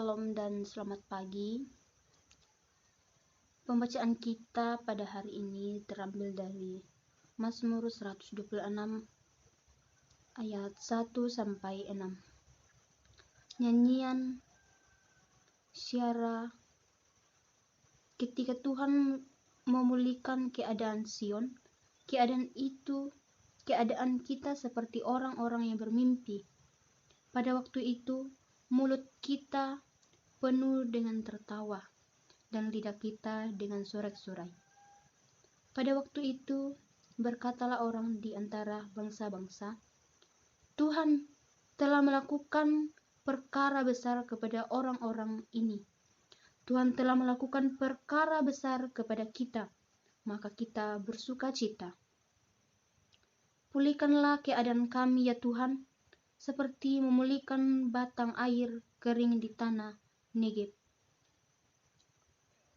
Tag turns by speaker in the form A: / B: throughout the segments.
A: Shalom dan selamat pagi. Pembacaan kita pada hari ini terambil dari Mazmur 126 ayat 1 sampai 6. Nyanyian syiara. Ketika Tuhan memulihkan keadaan Sion, keadaan kita seperti orang-orang yang bermimpi. Pada waktu itu, mulut kita penuh dengan tertawa dan lidah kita dengan sorak-sorai. Pada waktu itu, berkatalah orang di antara bangsa-bangsa, Tuhan telah melakukan perkara besar kepada orang-orang ini. Tuhan telah melakukan perkara besar kepada kita, maka kita bersuka cita. Pulihkanlah keadaan kami ya Tuhan, seperti memulihkan batang air kering di tanah Negeb.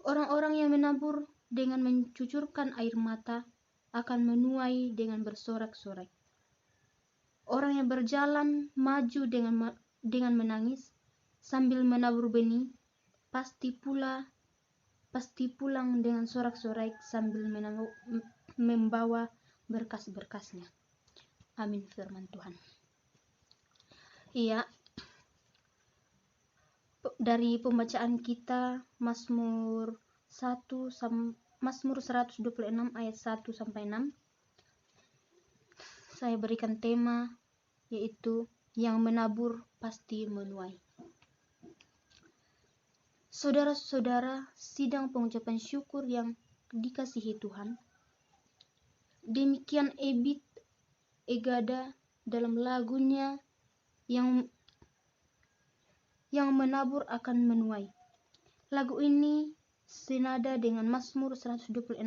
A: Orang-orang yang menabur dengan mencucurkan air mata akan menuai dengan bersorak-sorai. Orang yang berjalan maju dengan menangis sambil menabur benih pasti pulang dengan sorak-sorai sambil membawa berkas-berkasnya. Amin firman Tuhan. Iya, dari pembacaan kita Mazmur 126 ayat 1 sampai 6. Saya berikan tema yaitu yang menabur pasti menuai. Saudara-saudara, sidang pengucapan syukur yang dikasihi Tuhan. Demikian Ebit Egada dalam lagunya yang menabur akan menuai. Lagu ini senada dengan Mazmur 126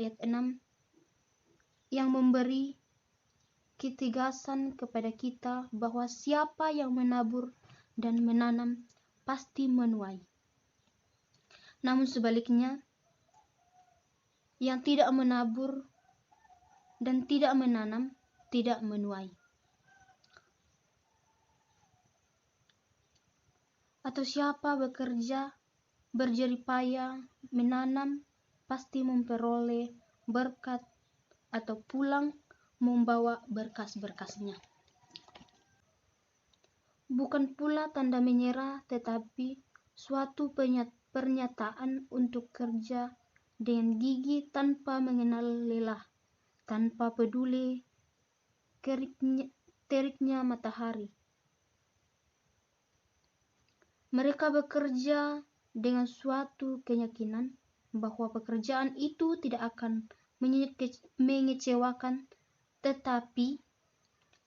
A: ayat 6 yang memberi ketegasan kepada kita bahwa siapa yang menabur dan menanam pasti menuai. Namun sebaliknya, yang tidak menabur dan tidak menanam tidak menuai. Atau siapa bekerja, berjerih payah, menanam, pasti memperoleh berkat atau pulang membawa berkas-berkasnya. Bukan pula tanda menyerah, tetapi suatu pernyataan untuk kerja dengan gigih tanpa mengenal lelah, tanpa peduli teriknya matahari. Mereka bekerja dengan suatu keyakinan bahwa pekerjaan itu tidak akan mengecewakan, tetapi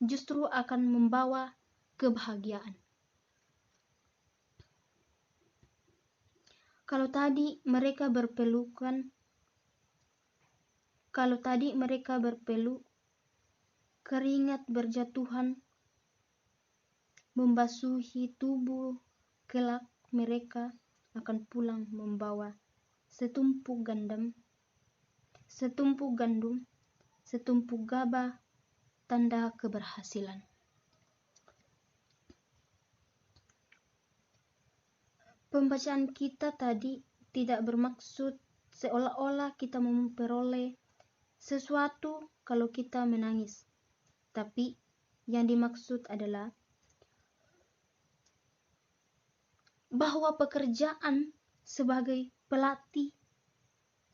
A: justru akan membawa kebahagiaan. Kalau tadi mereka berpeluk, keringat berjatuhan membasuhi tubuh, kelak mereka akan pulang membawa setumpuk gandum, setumpuk gabah, tanda keberhasilan. Pembacaan kita tadi tidak bermaksud seolah-olah kita memperoleh sesuatu kalau kita menangis, tapi yang dimaksud adalah bahwa pekerjaan sebagai pelatih,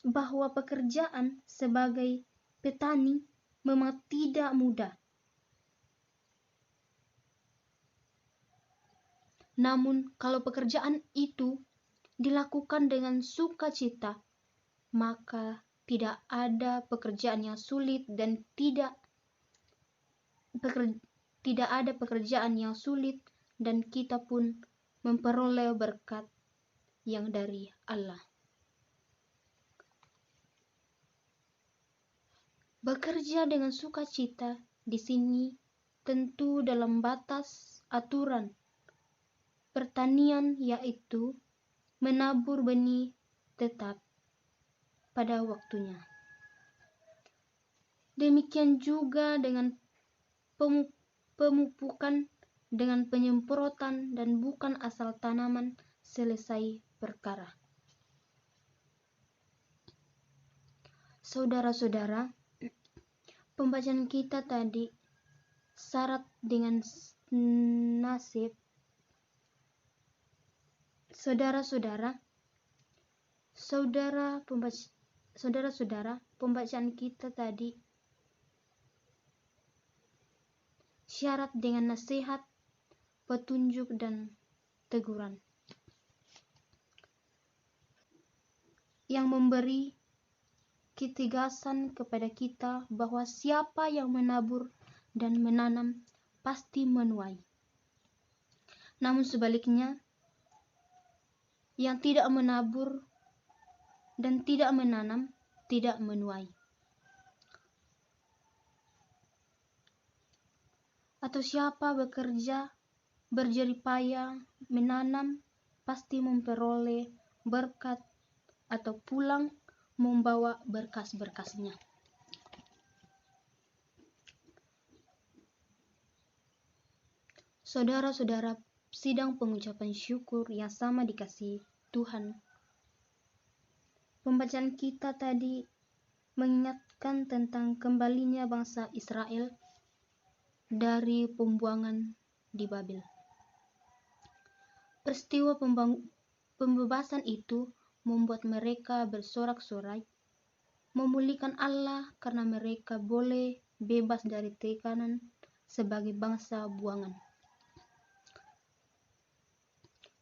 A: bahwa pekerjaan sebagai petani memang tidak mudah. Namun kalau pekerjaan itu dilakukan dengan sukacita, maka tidak ada pekerjaan yang sulit dan tidak ada pekerjaan yang sulit dan kita pun memperoleh berkat yang dari Allah. Bekerja dengan sukacita di sini tentu dalam batas aturan pertanian, yaitu menabur benih tetap pada waktunya. Demikian juga dengan pemupukan dengan penyemprotan dan bukan asal tanaman selesai perkara. Saudara-saudara, pembacaan kita tadi syarat dengan nasib. Saudara-saudara, pembacaan kita tadi syarat dengan nasihat, petunjuk, dan teguran yang memberi ketegasan kepada kita bahwa siapa yang menabur dan menanam pasti menuai. Namun sebaliknya, yang tidak menabur dan tidak menanam tidak menuai. Atau siapa bekerja, berjerih payah, menanam, pasti memperoleh berkat atau pulang membawa berkas-berkasnya. Saudara-saudara, sidang pengucapan syukur yang sama dikasihi Tuhan. Pembacaan kita tadi mengingatkan tentang kembalinya bangsa Israel dari pembuangan di Babel. Peristiwa pembebasan itu membuat mereka bersorak-sorai, memulihkan Allah karena mereka boleh bebas dari tekanan sebagai bangsa buangan.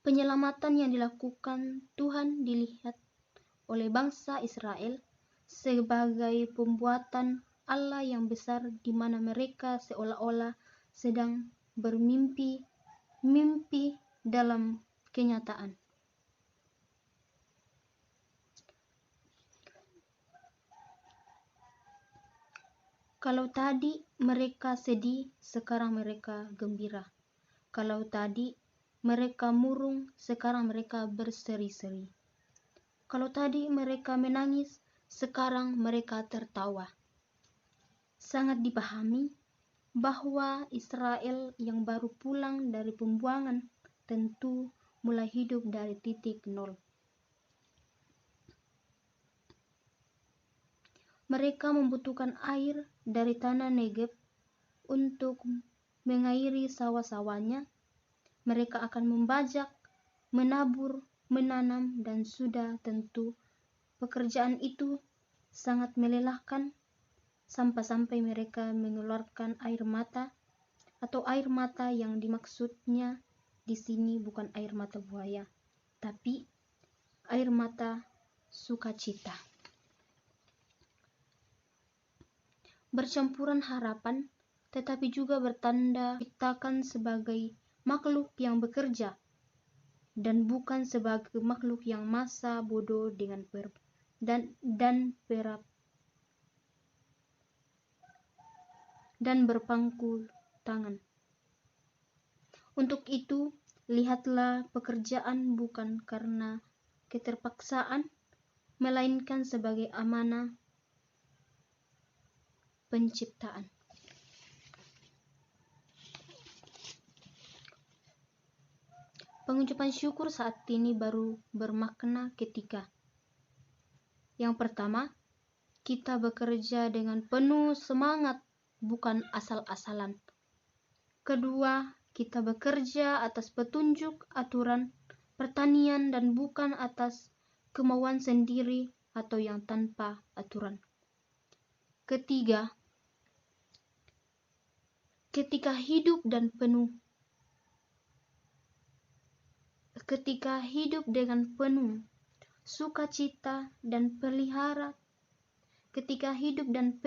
A: Penyelamatan yang dilakukan Tuhan dilihat oleh bangsa Israel sebagai pembuatan Allah yang besar, di mana mereka seolah-olah sedang bermimpi dalam kenyataan. Kalau tadi mereka sedih, sekarang mereka gembira. Kalau tadi mereka murung, sekarang mereka berseri-seri. Kalau tadi mereka menangis, sekarang mereka tertawa. Sangat dipahami bahwa Israel yang baru pulang dari pembuangan tentu mulai hidup dari titik nol. Mereka membutuhkan air dari tanah Negeb untuk mengairi sawah-sawahnya. Mereka akan membajak, menabur, menanam, dan sudah tentu pekerjaan itu sangat melelahkan sampai-sampai mereka mengeluarkan air mata, atau air mata yang dimaksudnya di sini bukan air mata buaya, tapi air mata sukacita. Bercampuran harapan, tetapi juga bertanda diciptakan sebagai makhluk yang bekerja dan bukan sebagai makhluk yang masa bodoh dengan dan berpangku tangan. Untuk itu, lihatlah pekerjaan bukan karena keterpaksaan, melainkan sebagai amanah penciptaan. Pengucapan syukur saat ini baru bermakna ketika yang pertama, kita bekerja dengan penuh semangat, bukan asal-asalan. Kedua, kita bekerja atas petunjuk aturan pertanian dan bukan atas kemauan sendiri atau yang tanpa aturan. Ketiga, ketika hidup dengan penuh sukacita dan pelihara, ketika hidup dengan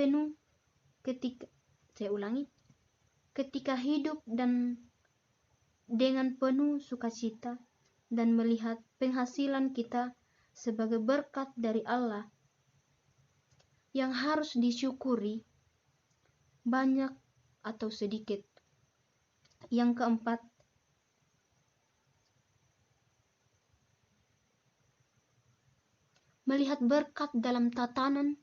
A: penuh sukacita dan melihat penghasilan kita sebagai berkat dari Allah yang harus disyukuri, banyak atau sedikit. Yang keempat, melihat berkat dalam tatanan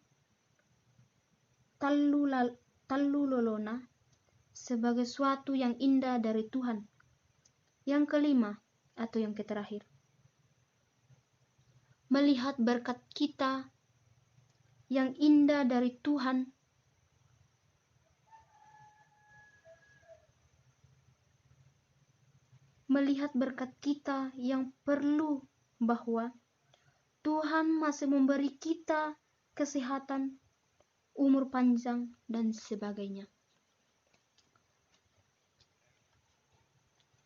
A: talulolona sebagai suatu yang indah dari Tuhan. Yang kelima atau yang terakhir, melihat berkat kita yang indah dari Tuhan melihat berkat kita yang perlu bahwa Tuhan masih memberi kita kesehatan, umur panjang, dan sebagainya.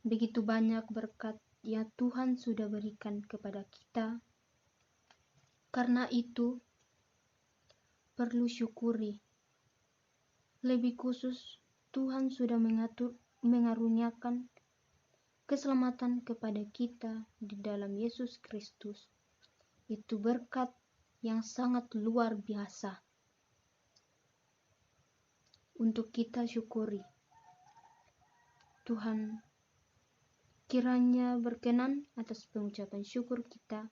A: Begitu banyak berkat yang Tuhan sudah berikan kepada kita. Karena itu, perlu syukuri. Lebih khusus, Tuhan sudah mengaruniakan keselamatan kepada kita di dalam Yesus Kristus. Itu berkat yang sangat luar biasa untuk kita syukuri. Tuhan kiranya berkenan atas pengucapan syukur kita.